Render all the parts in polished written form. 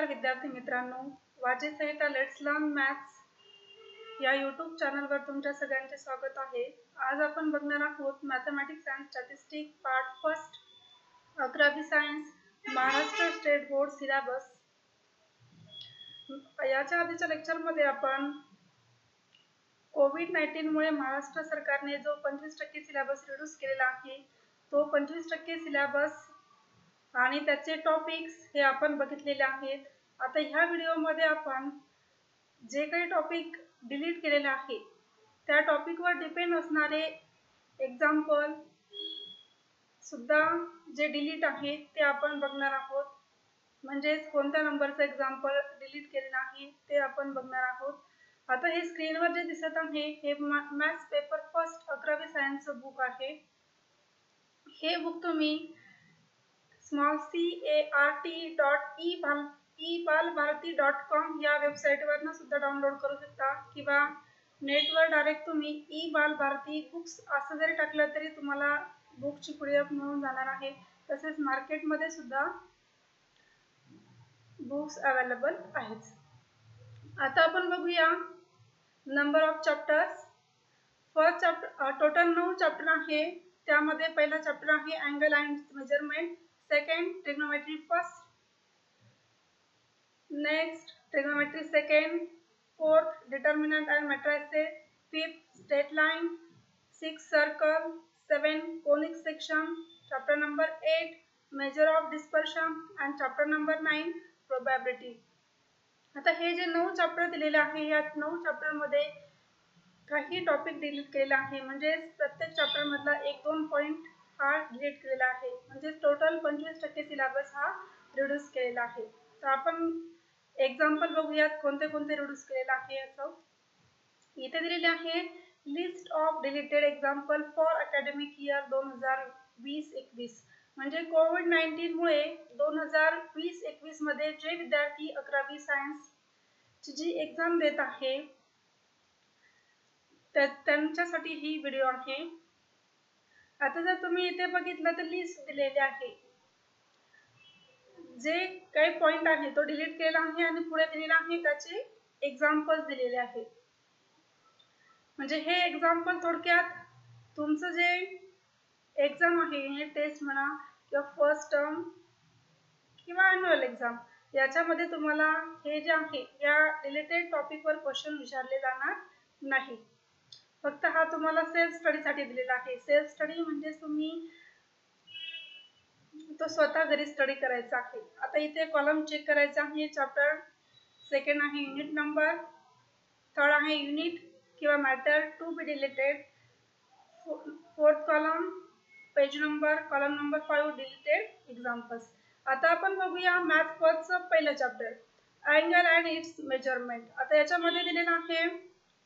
नमस्कार विद्यार्थी मित्रांनो, Vachi Sanhita let's learn maths या यूट्यूब चॅनलवर तुमच्या सगळ्यांचे स्वागत आहे। आज आपण बघणार आहोत mathematics and statistics part first 11वी science Maharashtra state board syllabus. याच्या आधीच्या लेक्चरमध्ये आपण कोविड-19 मुळे महाराष्ट्र सरकारने जो 25% सिलेबस रिड्यूस केलेला आहे तो 25% सिलेबस आणि त्याचे टॉपिक्स हे आपण बघितलेले आहेत। आता ह्या व्हिडिओमध्ये आपण जे काही टॉपिक डिलीट केलेले आहे त्या टॉपिकवर डिपेंड असणारे एग्जाम्पल सुद्धा जे डिलीट आहे ते आपण बघणार आहोत। म्हणजे कोणत्या नंबरचं एग्जाम्पल डिलीट केलेलं आहे ते आपण बघणार आहोत। आता हे स्क्रीनवर जे दिसत आहे हे मॅथ्स पेपर फर्स्ट 11वी सायन्सचं बुक आहे। हे बुक तुम्ही cart.ebalbharati.com या वेबसाईटवरनं सुद्धा डाउनलोड करू शकता किंवा नेटवर डायरेक्ट तुम्ही ebalbharati बुक्स असं जरी टाकलं तरी तुम्हाला बुकची PDF मिळून जाणार आहे। तसेच मार्केटमध्ये सुद्धा बुक्स अवेलेबल आहेत। आता आपण बघूया number of chapters. First chapter total 9 chapter आहे। त्यामध्ये पहिला चॅप्टर आहे angle and measurement, second trigonometry first, next trigonometry second, fourth determinant end matrices, fifth straight line, six circle, seven conic section, chapter number 8 measure of dispersion end chapter number 9 probability. आता हे जे 9 chapter दिलेले आहे या 9 chapter मध्ये काही topic delete केलेला आहे। म्हणजे प्रत्येक चॅप्टर मधला 1-2 पॉइंट हा डिलीट केलेला आहे। म्हणजे टोटल 25% सिलेबस हा रिड्यूस केलेला आहे। तर आपण एग्जांपल बघूयात कोणते कोणते रिड्यूस केलेला आहे याचं। इथे दिलेले आहे list of deleted example for academic year 2020-21। म्हणजे कोविड-19 मुळे 2020-21 मध्ये जे विद्यार्थी 11वी सायन्स ची जी एग्जाम देत आहे त्यांच्यासाठी ही व्हिडिओ आहे। आता जर तुम्ही इथे बघितलं तर लिस्ट दिलेली आहे। जे काही पॉइंट आहे तो डिलीट केलेला आहे आणि पुढे दिलेला आहे त्याचे एग्जांपल्स दिलेले आहेत। म्हणजे हे एग्जांपल थोडक्यात तुमचं जे एग्जाम आहे हे टेस्ट म्हणा किंवा फर्स्ट टर्म किंवा ॲन्युअल एग्जाम याच्यामध्ये तुम्हाला हे जे आहे या रिलेटेड टॉपिकवर क्वेश्चन विचारले जाणार नाही। फक्त हा तुम्हाला सेल्फ स्टडीसाठी दिलेला आहे। सेल्फ स्टडी म्हणजे तुम्ही तो स्वतः घरी स्टडी करायचा आहे। आता इथे कॉलम चेक करायचा आहे। चॅप्टर सेकंड आहे युनिट नंबर, थर्ड आहे युनिट किंवा matter to be deleted, fourth column page number, column number 5 deleted examples. आता आपण बघूया मॅथ फर्स्टचं पहिलं chapter angle and its measurement. आता याच्यामध्ये दिलेला आहे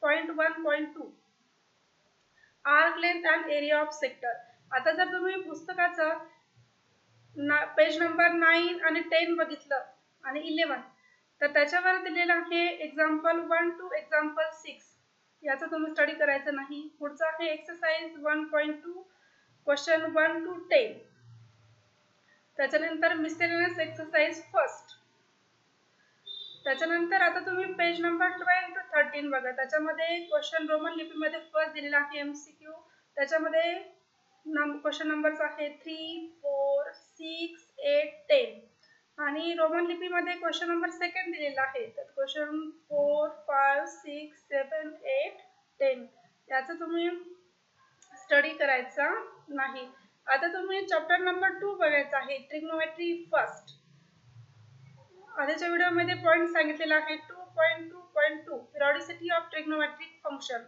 point 1.2 arc length and area of sector. आता जर तुम्ही पुस्तकाचं पेज नंबर 9 आणि 10 बघितलं आणि 11 तर त्याच्यावर दिलेलं आहे एक्झाम्पल 1 टू एक्झाम्पल 6 याचा तुम्ही स्टडी करायचं नाही। पुढचा आहे एक्सरसाइज 1.2 क्वेश्चन 1 टू 10। त्याच्यानंतर मिसलेनियस एक्सरसाइज फर्स्ट। त्याच्यानंतर आता तुम्ही पेज नंबर 12 टू 13 बघा। त्याच्यामध्ये क्वेश्चन रोमन लिपीमध्ये फर्स्ट दिलेला आहे MCQ। त्याच्यामध्ये क्वेश्चन नंबर्स आहे 3, 4, 6, 8, 10 आणि रोमन लिपीमध्ये क्वेश्चन नंबर सेकंड दिलेला आहे। तर क्वेश्चन 4, 5, 6, 7, 8, 10 याचा तुम्ही स्टडी करायचा नाही। आता तुम्ही चॅप्टर नंबर 2 बघायचा आहे ट्रिग्नोमेट्री फर्स्ट। आधीच्या व्हिडिओमध्ये पॉइंट सांगितलेला आहे 2.2.2 पिरियॉडिसिटी ऑफ ट्रिग्नोमेट्रिक फंक्शन।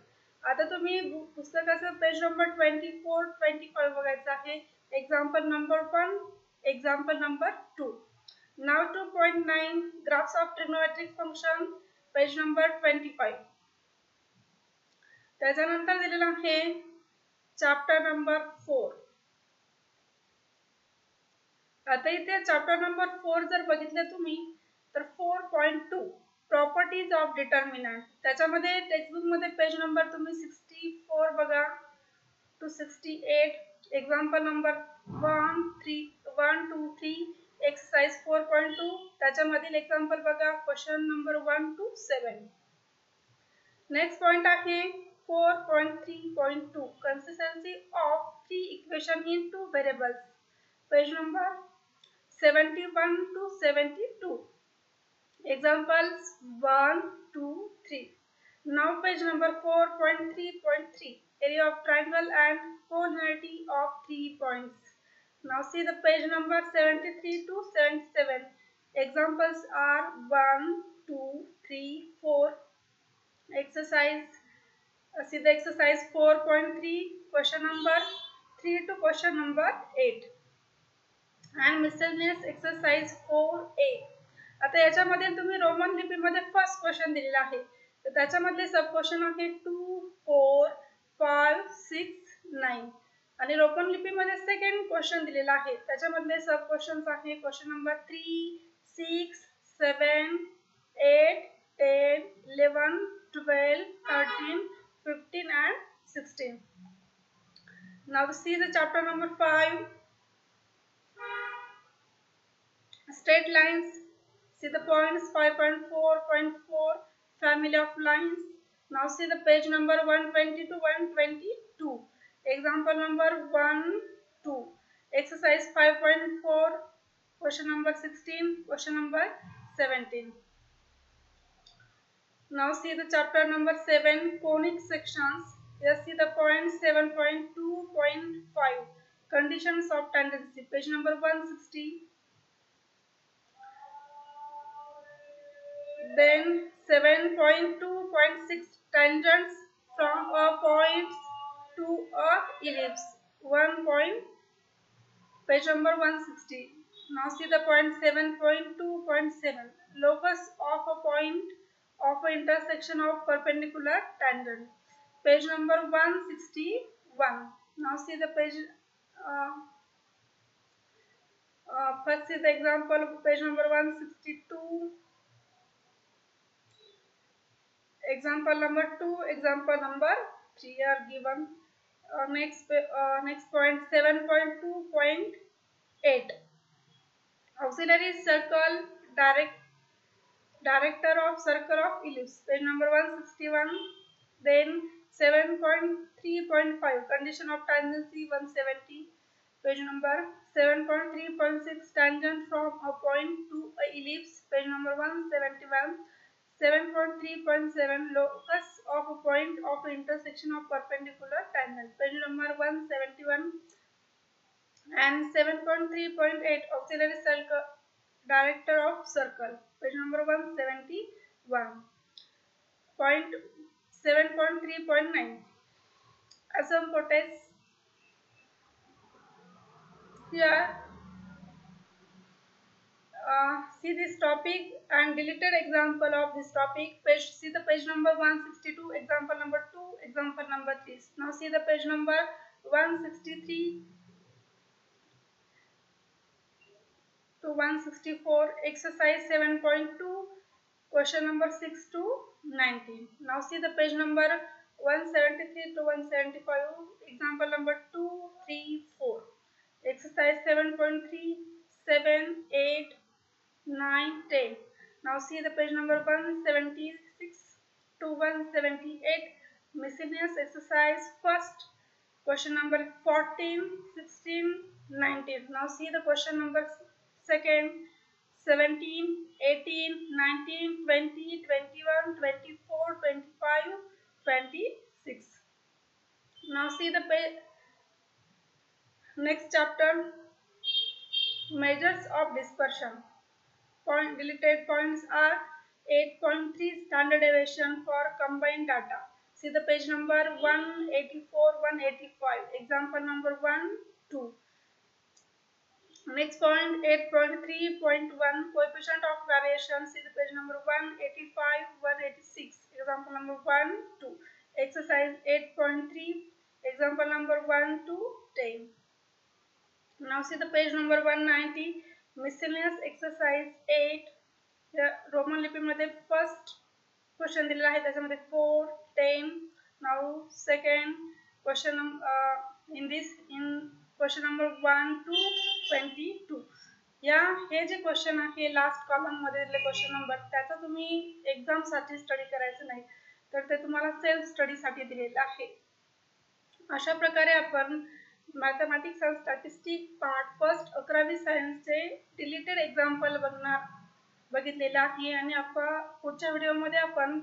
आता तुम्ही पुस्तकाचं पेज नंबर 24, 25 बघायचं आहे। Example number 1, example number 2। Now 2.9 graphs of trigonometric function page number 25। त्याच्यानंतर दिलेला आहे चॅप्टर नंबर 4। आता इथे चॅप्टर नंबर 4 जर बघितलं तुम्ही तर 4.2 प्रॉपर्टीज ऑफ डिटर्मिनंट। त्याच्यामध्ये टेक्स्टबुक मध्ये पेज नंबर तुम्ही 64 बघा टू 68। एक्झाम्पल नंबर 1, 2, 3, एक्सरसाइज 4.2 त्याच्यामधील एक्झाम्पल बघा question number 1 to 7. Next point आहे 4.3.2 consistency of three equation in two variables. Page number 71 to 72. Examples 1, 2, 3. Now page number 4.3.3. Area of triangle and colinearity of 3 points. Now see the page number 73 to 77. Examples are 1, 2, 3, 4. Exercise. See the exercise 4.3, question number 3 to question number 8. And miscellaneous exercise 4A. आता याच्यामध्ये तुम्ही Roman लिपीमध्ये first question दिलेला आहे, तर त्याच्यामधले सब question आहे 2, 4, 5, 6, 9 आणि रोमन लिपीमध्ये सेकंड क्वेश्चन दिलेला आहे, त्याच्यामधले सब क्वेश्चन्स आहे question number 3, 6, 7, 8, 10, 11, 12, 13, 15 and 16. Now see the chapter number 5. Straight lines. See the points 5.4.4 family of lines. Now see the page number 120 to 122. Example number 1, 2. Exercise 5.4. Question number 16. Question number 17. Now see the chapter number 7. Conic sections. Here see the point 7.2.5. Conditions of tendency. Page number 160. Then 7.2.6 tangents from a point to a ellipse. 1 point. Page number 160. Now see the point 7.2.7. Locus of a point of an intersection of perpendicular tangent. Page number 161. Now see the page. First is the example of page number 162. Example number 2, example number 3 are given. Next point 7.2.8. Auxiliary circle, director of circle of ellipse. Page number 161. Then 7.3.5. Condition of tangency 170. Page number 7.3.6. Tangent from a point to a ellipse. Page number 171. 7.3.7 locus of a point of intersection of perpendicular tangent. Page number 171 and 7.3.8 auxiliary circle, director of circle. Page number 171. Point 7.3.9 asymptotes. Here see this topic and deleted example of this topic. See the page number 162, example number 2, example number 3. Now see the page number 163 to 164, exercise 7.2, question number 6 to 19. Now see the page number 173 to 175, example number 2, 3, 4, exercise 7.3, 7, 8, 9, 10. Now see the page number 176 to 178, miscellaneous exercise first, question number 14, 16, 19. Now see the question number second, 17, 18, 19, 20, 21, 24, 25, 26. Now see the next chapter, measures of dispersion. Deleted points are 8.3 standard deviation for combined data. See the page number 184, 185. Example number 1, 2. Next point 8.3.1 coefficient of variation. See the page number 185, 186. Example number 1, 2. Exercise 8.3. Example number 1 to 10. Now see the page number 190. Miscellaneous exercise 8. Roman लिपीमध्ये first question दिलेला आहे, त्याच्यामध्ये 4, 10. Now second question in question number 1 to 22. हे जे question आहे last column मधले question number, त्याचा तुम्ही एक्झाम साठी स्टडी करायचं नाही, तर ते तुम्हाला सेल्फ स्टडी साठी दिलेलं आहे. अशा प्रकारे आपण mathematics and statistic part first 11वी सायन्सचे डिलीटेड एक्झाम्पल बघितलेले आहे. आणि आपण पुढच्या व्हिडिओमध्ये आपण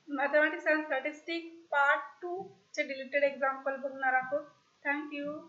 मॅथमॅटिक्स अँड स्टॅटिस्टिक पार्ट 2 चे डिलीटेड एक्झाम्पल बघणार आहोत. Thank you.